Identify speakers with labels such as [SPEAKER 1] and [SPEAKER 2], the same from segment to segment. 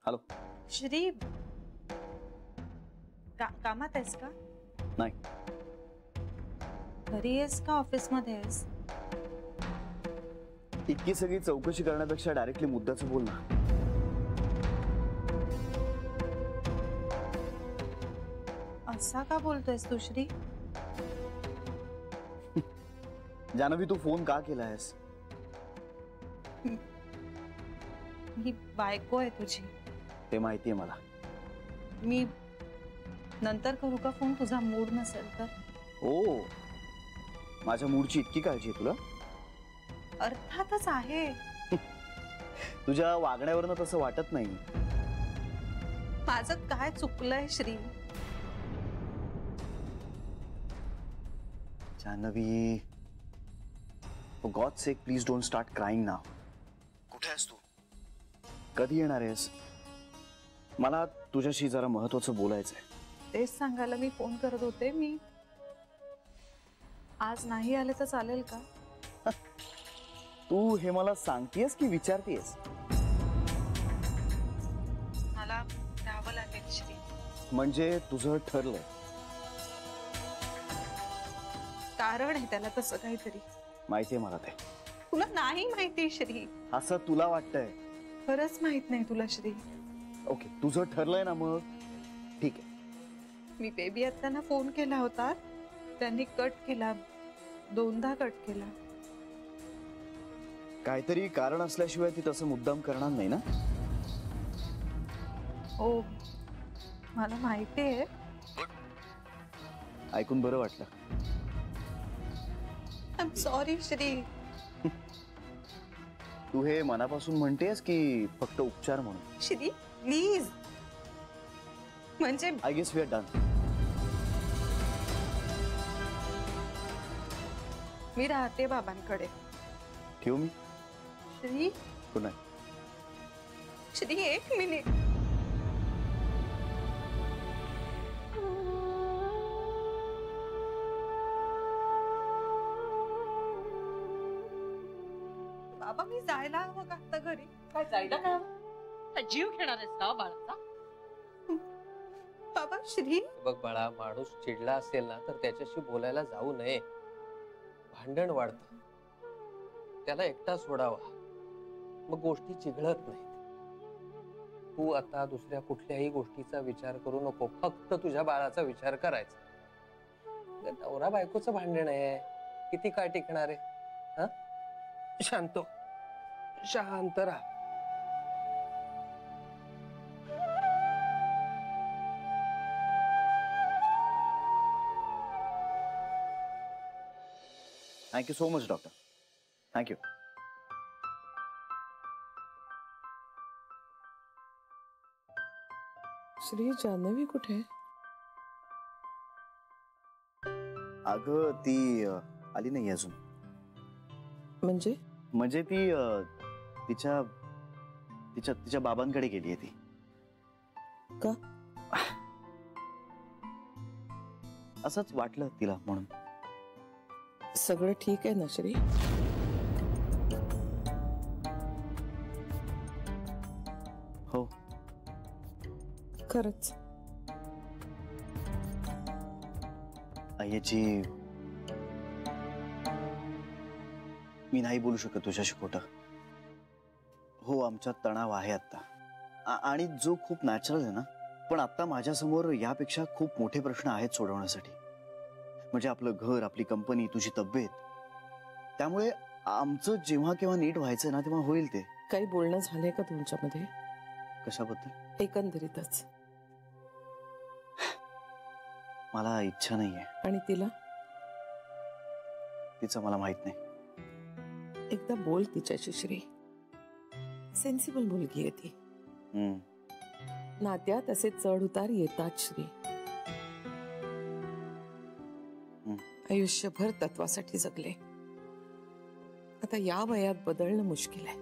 [SPEAKER 1] Hello
[SPEAKER 2] Shri, कामात आहेस का?
[SPEAKER 1] नाही.
[SPEAKER 2] घरी आहेस का ऑफिस मध्ये आहेस?
[SPEAKER 1] इतकी सगळी चौकशी करण्यापेक्षा डायरेक्टली मुद्द्याचं बोल ना.
[SPEAKER 2] असा का बोलतोयस तू श्री?
[SPEAKER 1] जानवी तू फोन का केलायस?
[SPEAKER 2] ही बायको आहे तुझी.
[SPEAKER 1] ते माहितीये मला.
[SPEAKER 2] मी नंतर करू का फोन, तुझा मूड नसेल तर?
[SPEAKER 1] ओ, माझ्या मूडची इतकी काळजी आहे तुला?
[SPEAKER 2] अर्थातच आहे.
[SPEAKER 1] तुझ्या वागण्यावरनं तसं वाटत नाही.
[SPEAKER 2] माझं काय चुकलंय Shri?
[SPEAKER 1] Janvi, for God's sake, please don't start crying now. कुठे आहेस तू? कधी येणार आहेस? मला तुझ्याशी जरा महत्त्वाचं बोलायचंय.
[SPEAKER 2] तेच सांगायला मी फोन करत होते. मी आज नाही आले तर चालेल का?
[SPEAKER 1] तू हे मला सांगतेस की विचारतेस?
[SPEAKER 2] मला राहावं लागेल श्री.
[SPEAKER 1] म्हणजे तुझं ठरलंय?
[SPEAKER 2] कारण आहे त्याला तसं काहीतरी.
[SPEAKER 1] माहितीये मला ते.
[SPEAKER 2] तुला नाही माहिती श्री.
[SPEAKER 1] असं तुला वाटतंय?
[SPEAKER 2] खरंच माहित नाही तुला श्री.
[SPEAKER 1] ओके, तुझं ठरलंय ना, मग ठीक आहे.
[SPEAKER 2] मी बेबी आत्यांना फोन केला होता, त्यांनी कट केला, 2दा कट केला.
[SPEAKER 1] काहीतरी कारण असल्याशिवाय ती तसं मुद्दाम करणार नाही ना?
[SPEAKER 2] हो, मला माहिती आहे.
[SPEAKER 1] ऐकून बरं वाटलं.
[SPEAKER 2] I am sorry Shri.
[SPEAKER 1] तू हे मनापासून म्हणतेस की फक्त उपचार म्हणून?
[SPEAKER 2] श्री प्लीज. म्हणजे
[SPEAKER 1] I guess we are done.
[SPEAKER 2] मी राहते बाबांकडे.
[SPEAKER 1] ठेवू मी?
[SPEAKER 2] Shri,
[SPEAKER 1] good night.
[SPEAKER 2] Shri 1 minute. बाबा, मी जायला हवं का आता घरी?
[SPEAKER 3] काय जायला काय हवं? काय जीव घेणार आहेस का बाळाचा?
[SPEAKER 2] बाबा श्री.
[SPEAKER 4] बघ बाळा, माणूस चिडला असेल ना तर त्याच्याशी बोलायला जाऊ नये. भांडण वाढतं. त्याला एकटा सोडावा, मग गोष्टी चिघळत नाहीत. तू आता दुसऱ्या कुठल्याही गोष्टीचा विचार करू नको, फक्त तुझ्या बाळाचा विचार करायचा. नवरा बायकोचं भांडण आहे, किती काय टिकणार आहे? हा, शांत शांत राहा.
[SPEAKER 1] Thank you so much doctor. Thank you.
[SPEAKER 3] Shri, Janhavi कुठे आहे?
[SPEAKER 1] अगं ती आली नाही अजून. म्हणजे ती तिच्या तिच्या तिच्या बाबांकडे गेली आहे ती.
[SPEAKER 3] का?
[SPEAKER 1] असंच वाटलं तिला म्हणून.
[SPEAKER 3] सगळं ठीक आहे ना श्री?
[SPEAKER 1] हो.
[SPEAKER 3] खरंच?
[SPEAKER 1] आईची, मी नाही बोलू शकत तुझ्याशी खोटं. हो, आमच्यात तणाव आहे आता, आणि जो खूप नॅचरल आहे ना. पण आता माझ्यासमोर यापेक्षा खूप मोठे प्रश्न आहेत सोडवण्यासाठी. म्हणजे आपलं घर, आपली कंपनी, तुझी तब्येत. त्यामुळे आमचं जेव्हा केव्हा नीट व्हायचं ना तेव्हा होईल ते.
[SPEAKER 3] काही बोलणं झालंय का तुमच्यामध्ये?
[SPEAKER 1] कशाबद्दल?
[SPEAKER 3] एकंदरीतच.
[SPEAKER 1] मला इच्छा नाहीये.
[SPEAKER 3] आणि तिला?
[SPEAKER 1] तिचं मला माहित नाही.
[SPEAKER 3] एकदा बोल तिच्याशी श्री. सेन्सिबल मुलगी आहे ती. नात्यात असे चढ उतार येतात श्री. आयुष्यभर तत्वासाठी जगले. आता या वयात बदलणं मुश्किल आहे.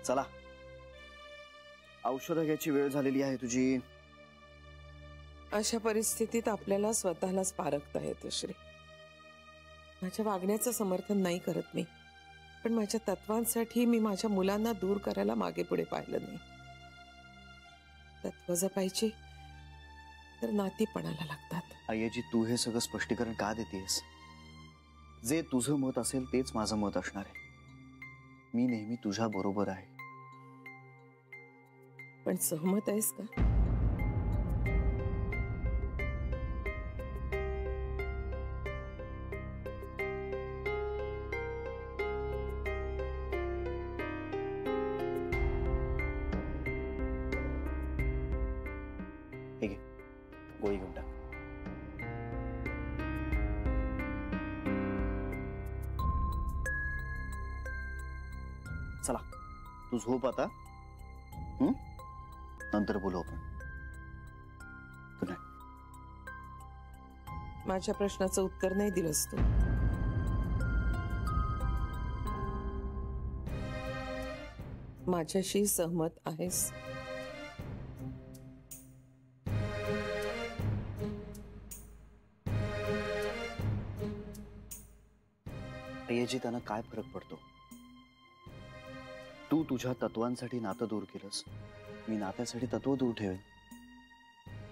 [SPEAKER 1] चला, औषधं घ्यायची वेळ झालेली आहे तुझी.
[SPEAKER 3] अशा परिस्थितीत आपल्याला स्वतःलाच पारखता येतं श्री. माझ्या वागण्याचं समर्थन नाही करत मी, पण माझ्या तत्वांसाठी मी माझ्या मुलांना दूर करायला मागे पुढे पाहिलं नाही. तत्व जपायची तर नातीपणाला लागतात.
[SPEAKER 1] अय्याजी, तू हे सगळं स्पष्टीकरण का देतेस? जे तुझं मत असेल तेच माझं मत असणार आहे. मी नेहमी तुझ्या बरोबर आहे.
[SPEAKER 3] पण सहमत आहेस का?
[SPEAKER 1] ठीक आहे, गोळी घेऊन टाक. चला, तू झोप आता. नंतर बोलू आपण. Good night.
[SPEAKER 3] माझ्या प्रश्नाचं उत्तर नाही दिलंस तू. माझ्याशी सहमत आहेस?
[SPEAKER 1] अय्याजी, त्यांना काय फरक पडतो? तू तुझ्या तत्वांसाठी नातं दूर केलंस, मी नात्यासाठी तत्व दूर ठेवेन.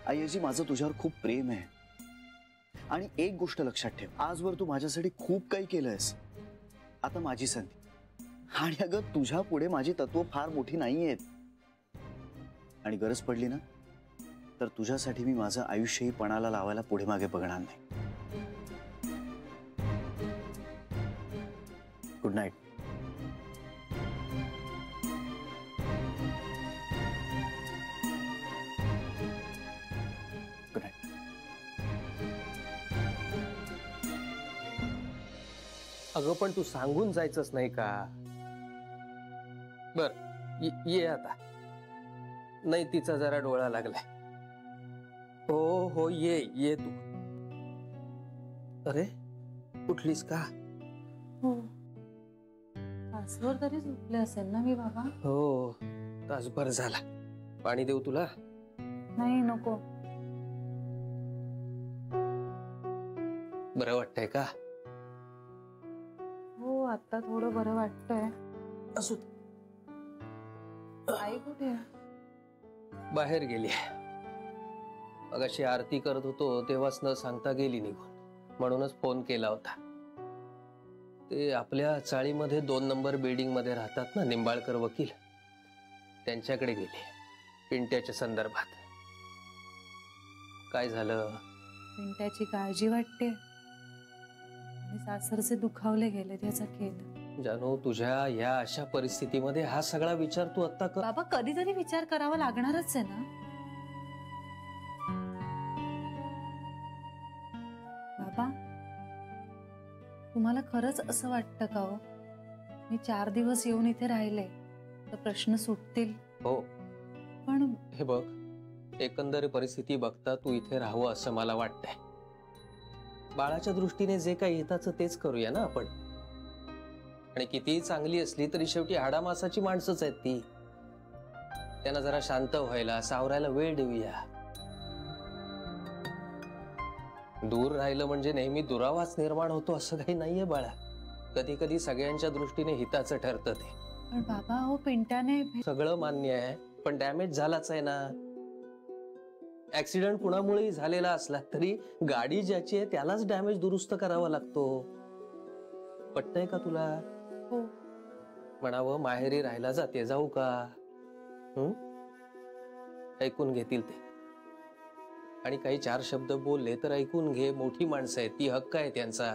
[SPEAKER 1] अय्याजी, माझं तुझ्यावर खूप प्रेम आहे. आणि एक गोष्ट लक्षात ठेव, आजवर तू माझ्यासाठी खूप काही केलंयस. आता माझी संधी. आणि अगं, तुझ्या पुढे माझी तत्व फार मोठी नाहीयेत. आणि गरज पडली ना तर तुझ्यासाठी मी माझं आयुष्यही पणाला लावायला पुढे मागे बघणार नाही. Good night. Good night.
[SPEAKER 4] अगं पण तू सांगून जायचंच नाही का? बर, ये आता. नाही, तिचा जरा डोळा लागलाय. हो हो, ये तू. अरे, उठलीस का?
[SPEAKER 5] हो, तासभर तरी झोपले असेल ना मी बाबा?
[SPEAKER 4] हो, तासभर झाला. पाणी देऊ तुला?
[SPEAKER 5] नाही, नको.
[SPEAKER 4] बरं वाटतंय का?
[SPEAKER 5] हो, आता थोडं बरं वाटतंय.
[SPEAKER 4] असू.
[SPEAKER 5] आई कुठे आहे?
[SPEAKER 4] बाहेर गेली. मगाशी आरती करत होतो तेव्हाच न सांगता गेली निघून. म्हणूनच फोन केला होता. ते आपल्या चाळीमध्ये 2 नंबर बिल्डिंग मध्ये राहतात ना निंबाळकर वकील, त्यांच्याकडे गेले पिंट्याच्या संदर्भात. काय झालं?
[SPEAKER 5] पिंट्याची काळजी वाटते आणि सासरचे दुखावले गेले त्याचा खेद.
[SPEAKER 4] जानू, तुझ्या या अशा परिस्थितीमध्ये हा सगळा विचार तू आता कर.
[SPEAKER 5] बाबा, कधीतरी विचार करावा लागणारच आहे ना. बाबा, तुम्हाला खरंच असं वाटतं का हो, मी 4 दिवस येऊन इथे राहिले तर प्रश्न सुटतील?
[SPEAKER 4] हो,
[SPEAKER 5] पण
[SPEAKER 4] हे बघ, एकंदर परिस्थिती बघता तू इथे राहावं असं मला वाटतंय. बाळाच्या दृष्टीने जे काही हिताचं तेच करूया ना आपण. आणि कितीही चांगली असली तरी शेवटी हाडामासाची माणसंच आहेत ती. त्यांना जरा शांत व्हायला, सावरायला वेळ देऊया. दूर राहिलं म्हणजे नेहमी दुरावाच निर्माण होतो असं काही नाहीये बाळा. कधी कधी सगळ्यांच्या दृष्टीने हिताचं ठरतं ते.
[SPEAKER 5] पण बाबा, हो पिंट्याने
[SPEAKER 4] सगळं मान्य आहे, पण डॅमेज झालाच आहे ना. ऍक्सिडेंट कुणामुळेही झालेला असला तरी गाडी ज्याची आहे त्यालाच डॅमेज दुरुस्त करावा लागतो. पटतंय का तुला?
[SPEAKER 5] हो.
[SPEAKER 4] म्हणावं, माहेरी राहायला जाते, जाऊ का? ऐकून घेतील ते. आणि काही 4 शब्द बोलले तर ऐकून घे. मोठी माणसं आहेत ती, हक्क आहे त्यांचा.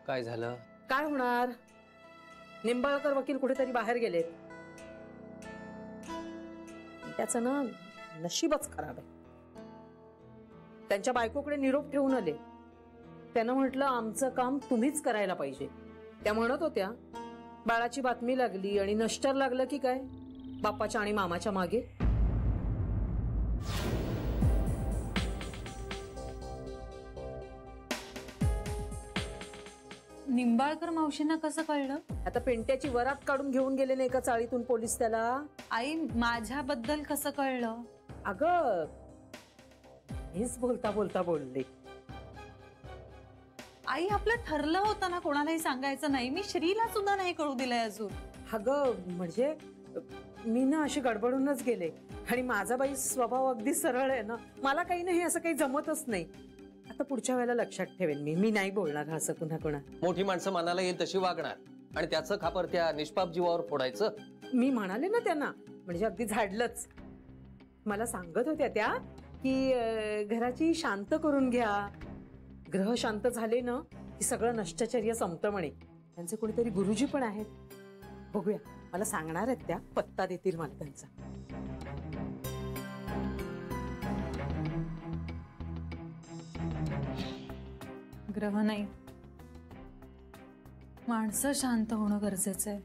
[SPEAKER 4] काय झालं?
[SPEAKER 6] काय होणार? निंबाळकर वकील कुठेतरी बाहेर गेलेत. त्याचं ना नशीबच खराब आहे. त्यांच्या बायकोकडे निरोप ठेवून आले. त्यानं म्हटलं, आमचं काम तुम्हीच करायला पाहिजे. त्या म्हणत होत्या बाळाची बातमी लागली आणि नष्टर लागलं की काय बापाच्या आणि मामाच्या मागे.
[SPEAKER 5] निंबाळकर मावशींना कसं कळलं?
[SPEAKER 6] आता पिंट्याची वरात काढून घेऊन गेले नाही का चाळीतून पोलीस त्याला.
[SPEAKER 5] आई, माझ्याबद्दल कसं कळलं?
[SPEAKER 6] अगं, हेच बोलता बोलता बोलले.
[SPEAKER 5] आई आपलं ठरलं होतं ना कोणालाही सांगायचं नाही. मी श्रीला सुद्धा नाही कळू दिलंय अजून.
[SPEAKER 6] अगं म्हणजे मी ना अशी गडबडूनच गेले आणि माझा बाई स्वभाव अगदी सरळ आहे ना, मला काही नाही असं काही जमतच नाही. आता पुढच्या वेळेला लक्षात ठेवेन मी नाही बोलणार असं पुन्हा कोणा.
[SPEAKER 4] मोठी माणसं मनाला येईल तशी वागणार आणि त्याचं खापर त्या निष्पाप जीवावर फोडायचं.
[SPEAKER 6] मी म्हणाले ना त्यांना, म्हणजे अगदी झाडलंच. मला सांगत होत्या त्या की घराची शांत करून घ्या, ग्रह शांत झाले ना की सगळं नष्टचर्य संपतं म्हणे. त्यांचे कोणीतरी गुरुजी पण आहेत, बघूया. मला सांगणार आहेत त्या, पत्ता देतील मला त्यांचा.
[SPEAKER 5] ग्रह नाही, माणसं शांत होणं गरजेचं आहे.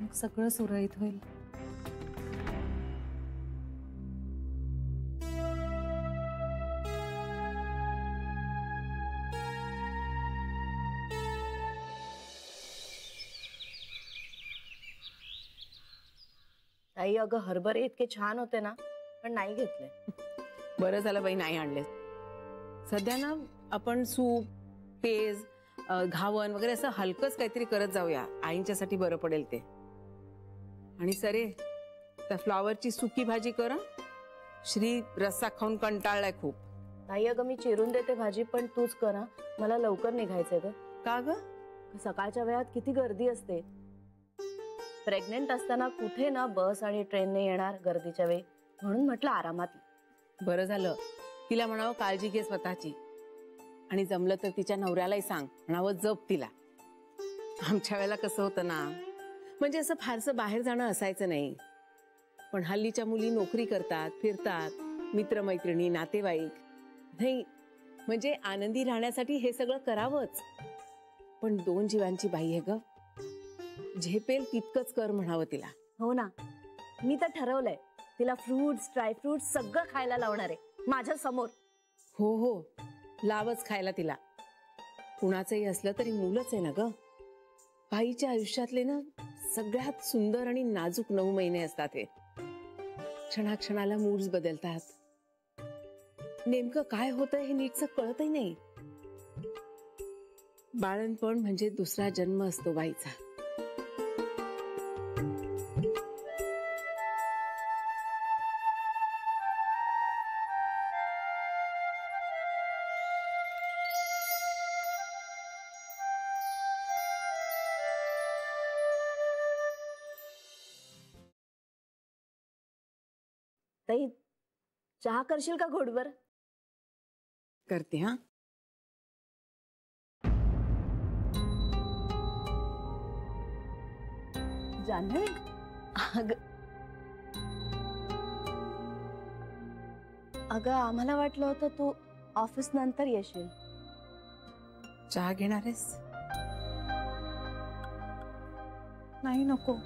[SPEAKER 5] मग सगळं सुरळीत होईल.
[SPEAKER 7] आई अगं हरभरे इतके छान होते ना, पण नाही घेतले.
[SPEAKER 3] बरं झालं बाई नाही आणले. सध्या ना आपण सूप, पेज, घावन वगैरे असं हलकंच काहीतरी करत जाऊया. आईंच्यासाठी बरं पडेल ते. आणि सरे त्या फ्लॉवरची सुकी भाजी कर. श्री रस्सा खाऊन कंटाळलाय खूप.
[SPEAKER 7] नाही अगं मी चिरून देते भाजी, पण तूच करा, मला लवकर निघायचंय ग.
[SPEAKER 3] का ग?
[SPEAKER 7] सकाळच्या वेळात किती गर्दी असते. प्रेग्नेंट असताना कुठे ना बस आणि ट्रेनने येणार गर्दीच्या वेळी, म्हणून म्हटलं आरामात.
[SPEAKER 3] बरं झालं. तिला म्हणावं काळजी घे स्वतःची, आणि जमलं तर तिच्या नवऱ्यालाही सांग, म्हणावं जप तिला. आमच्या वेळेला कसं होतं ना, म्हणजे असं फारसं बाहेर जाणं असायचं नाही. पण हल्लीच्या मुली नोकरी करतात, फिरतात, मित्रमैत्रिणी, नातेवाईक. नाही म्हणजे आनंदी राहण्यासाठी हे सगळं करावंच. पण 2 जीवांची बाई आहे ग, झेपेल तितकंच कर म्हणावं तिला.
[SPEAKER 7] हो ना, मी तर ठरवलंय तिला फ्रुट्स, ड्रायफ्रुट्स सगळं खायला लावणार आहे माझ्या समोर.
[SPEAKER 3] हो हो, लावच खायला तिला. कुणाचंही असलं तरी मुलंच आहे ना ग. बाईच्या आयुष्यातले ना सगळ्यात सुंदर आणि नाजूक 9 महिने असतात हे. क्षणाक्षणाला मूड्स बदलतात. नेमकं काय होतंय हे नीटचं कळतही नाही. बाळणपण म्हणजे दुसरा जन्म असतो बाईचा.
[SPEAKER 7] ताई चहा करशील का घोटभर?
[SPEAKER 3] करते हा.
[SPEAKER 7] जान्हवी अगं आम्हाला वाटलं होतं तू ऑफिस नंतर येशील.
[SPEAKER 3] चहा घेणार आहेस?
[SPEAKER 5] नाही नको.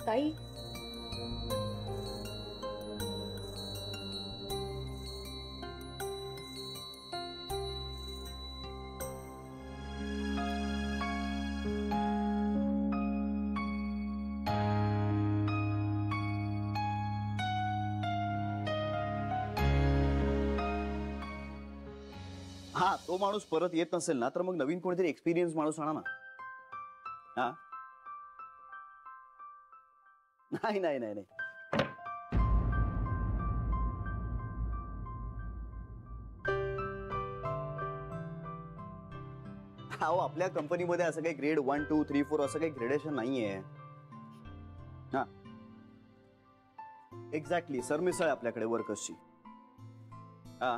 [SPEAKER 7] ताई
[SPEAKER 1] हा, तो माणूस परत येत नसेल ना, तर मग नवीन कोणीतरी एक्सपिरियन्स माणूस आणा ना. हा, नाही नाही नाही नाही. अहो आपल्या कंपनीमध्ये असं काही ग्रेड 1, 2, 3, 4 असं काही ग्रेडेशन नाहीये. हा एक्झॅक्टली, सरमिसळ आपल्याकडे वर्कर्सची. हा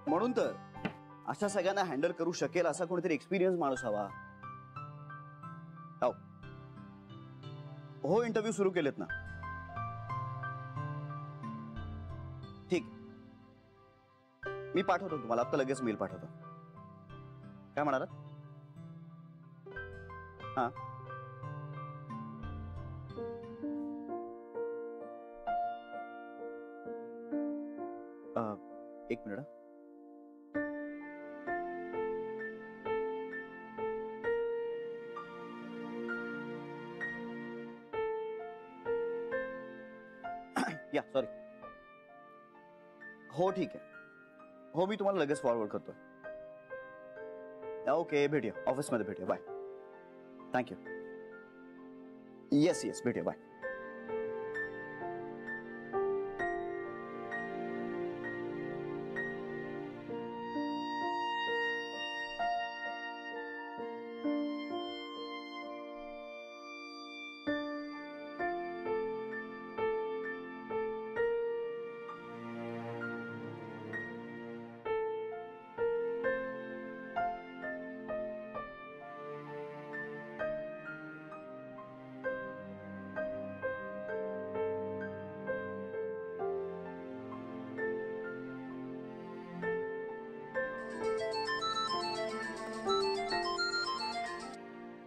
[SPEAKER 1] म्हणून तर अशा सगळ्यांना हँडल करू शकेल असा कोणीतरी एक्सपिरियन्स माणूस हवा. हो, इंटरव्ह्यू सुरू केलेत ना. ठीक, मी पाठवतो तुम्हाला आता लगेच मेल पाठवतो. काय म्हणालात? हा एक मिनिट. या सॉरी. हो ठीक आहे. हो मी तुम्हाला लगेच फॉरवर्ड करतोय. ओके भेटूया ऑफिसमध्ये भेटूया. बाय. थँक्यू. येस येस भेटूया. बाय.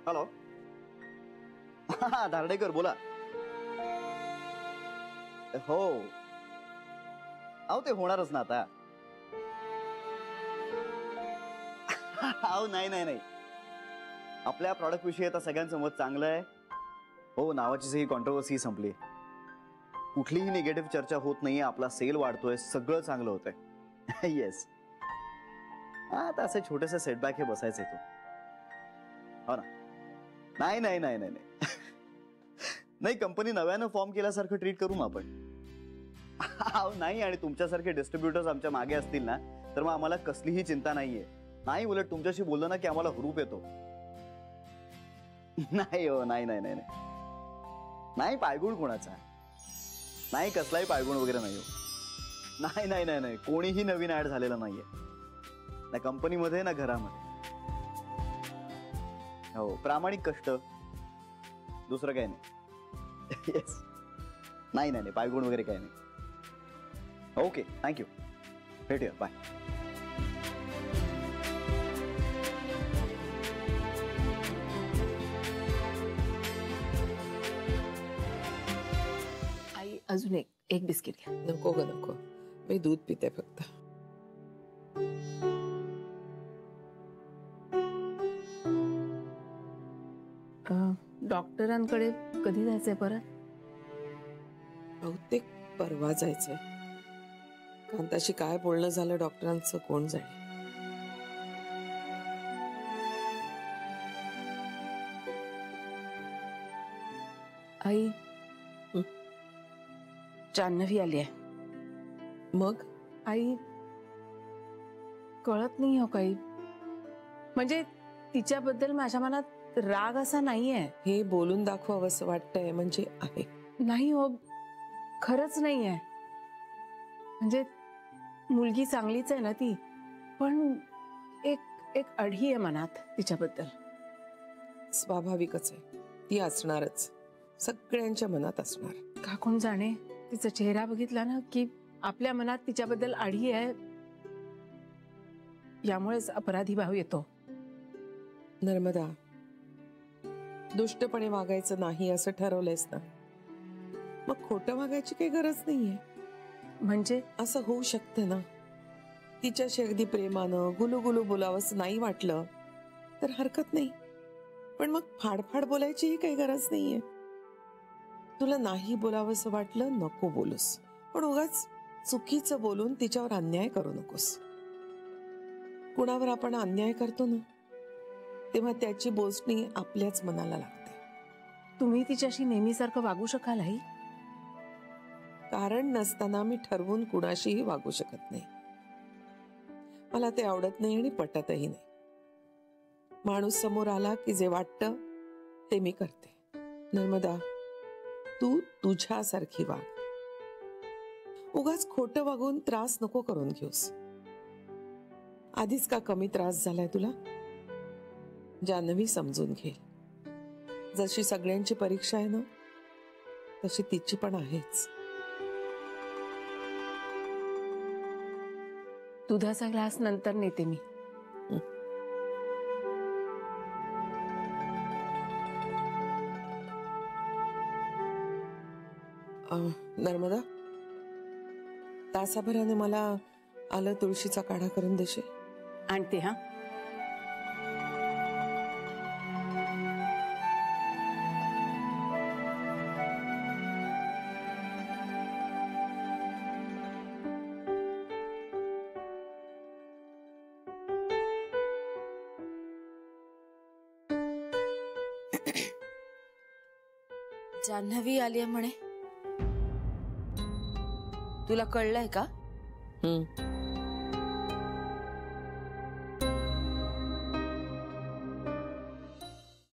[SPEAKER 1] हॅलो. हा धारडेकर बोला. हो अहो ते होणारच ना आता. अहो नाही नाही नाही आपल्या प्रॉडक्ट विषयी आता सगळ्यांचं मत चांगलं आहे. हो नावाची सगळी कॉन्ट्रोवर्सी संपली. कुठलीही निगेटिव्ह चर्चा होत नाहीये. आपला सेल वाढतोय. सगळं चांगलं होतंय. येस. आता असे छोटेसे सेटबॅक हे बसायचे तो. हो ना. नाही नाही नाही नाही नाही नाही कंपनी नव्यानं फॉर्म केल्यासारखं ट्रीट करू ना आपण. नाही आणि तुमच्यासारखे डिस्ट्रीब्युटर्स आमच्या मागे असतील ना तर मग आम्हाला कसलीही चिंता नाहीये. नाही उलट तुमच्याशी बोललं ना की आम्हाला हुरूप येतो. नाही हो नाही नाही नाही नाही पायगुण कोणाचा नाही. कसलाही पायगुण वगैरे नाही हो. नाही नाही नाही नाही कोणीही नवीन ऍड झालेला नाहीये ना कंपनीमध्ये ना घरामध्ये. हो प्रामाणिक कष्ट दुसरं काही नाही. येस. नाही नाही नाही पायगुण वगैरे काही नाही. Okay thank you. भेटूया. बाय.
[SPEAKER 3] आई अजून एक बिस्किट घ्या.
[SPEAKER 6] नको ग नको. मी दूध पिते फक्त.
[SPEAKER 3] डॉक्टरांकडे कधी जायचंय परत?
[SPEAKER 8] बहुतेक परवा जायचंय. कांताशी काय बोलणं झालं डॉक्टरांचं कोण जाणे.
[SPEAKER 3] आई जान्हवी आली आहे.
[SPEAKER 8] मग
[SPEAKER 3] आई कळत नाही हो काही. म्हणजे तिच्याबद्दल माझ्या मनात राग असा नाहीये.
[SPEAKER 8] हे बोलून दाखवावंसं वाटतंय म्हणजे आहे.
[SPEAKER 3] नाही हो खरंच नाहीये. म्हणजे मुलगी चांगलीच आहे ना ती. पण एक अढी आहे मनात तिच्याबद्दल.
[SPEAKER 8] स्वाभाविकच आहे. ती असणारच. सगळ्यांच्या मनात असणार.
[SPEAKER 3] का कोण जाणे. तिचा चेहरा बघितला ना की आपल्या मनात तिच्याबद्दल अढी आहे. यामुळेच अपराधी भाव येतो.
[SPEAKER 8] नर्मदा दुष्टपणे वागायचं नाही असं ठरवलंयस ना मग खोटं वागायची काही गरज नाहीये.
[SPEAKER 3] म्हणजे
[SPEAKER 8] असं होऊ शकतं ना. तिच्याशी अगदी प्रेमानं गुलुगुलू बोलावंसं नाही वाटलं तर हरकत नाही. पण मग फाडफाड बोलायचीही काही गरज नाहीये. तुला नाही बोलावंसं वाटलं नको बोलूस. पण उगाच चुकीचं बोलून तिच्यावर अन्याय करू नकोस. कुणावर आपण अन्याय करतो ना तेव्हा त्याची बोचणी आपल्याच मनाला लागते.
[SPEAKER 3] तुम्ही तिच्याशी नेहमीसारखं वागू शकाल आई?
[SPEAKER 8] कारण नसताना मी ठरवून कुणाशीही वागू शकत नाही. मला ते आवडत नाही आणि पटतही नाही. माणूस समोर आला की जे वाटतं ते मी करते. नर्मदा तू तुझ्यासारखी वाग. उगाच खोटं वागून त्रास नको करून घेऊस. आधीच का कमी त्रास झालाय तुला. जान्हवी समजून घे. जशी सगळ्यांची परीक्षा आहे ना तशी तिची पण आहेच.
[SPEAKER 3] दुधाचा ग्लास नंतर नेते मी.
[SPEAKER 8] नर्मदा तासाभराने मला आलं तुळशीचा काढा करून देशील.
[SPEAKER 3] आणते हा.
[SPEAKER 9] जान्हवी आली म्हणे. तुला कळलंय का?
[SPEAKER 8] हम्म